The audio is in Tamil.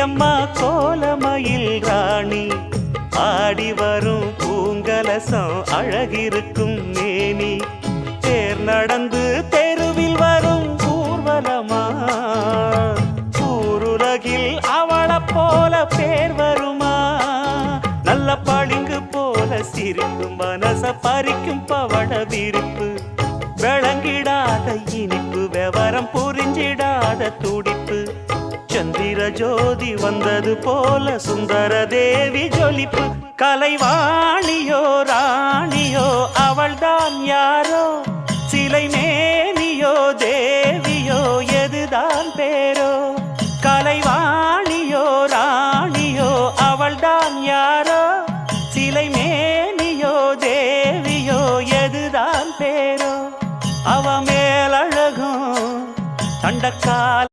அம்மா கோலமயில் ராணி ஆடி வரும் பூங்கலசம் அழகிருக்கும் மேனி தேர் நடந்து தெருவில் வரும் ஊர்வலமா ஊருலகில் அவளை போல பேர் வருமா நல்ல பளிங்கு போல சிரிக்கும் மனச பறிக்கும் பவள விரிப்பு விளங்கிடாத இனிப்பு விவரம் புரிஞ்சிடாத துடிப்பு சந்திர ஜோதி வந்தது போல சுந்தர தேவி ஜொலிப்பு கலைவாணியோ ராணியோ அவள்தான் யாரோ சிலை மேனியோ தேவியோ எதுதான் பேரோ கலைவாணியோ ராணியோ அவள்தான் யாரோ சிலை மேனியோ தேவியோ எதுதான் பேரோ அவ மேலழகும் தண்டக்கால்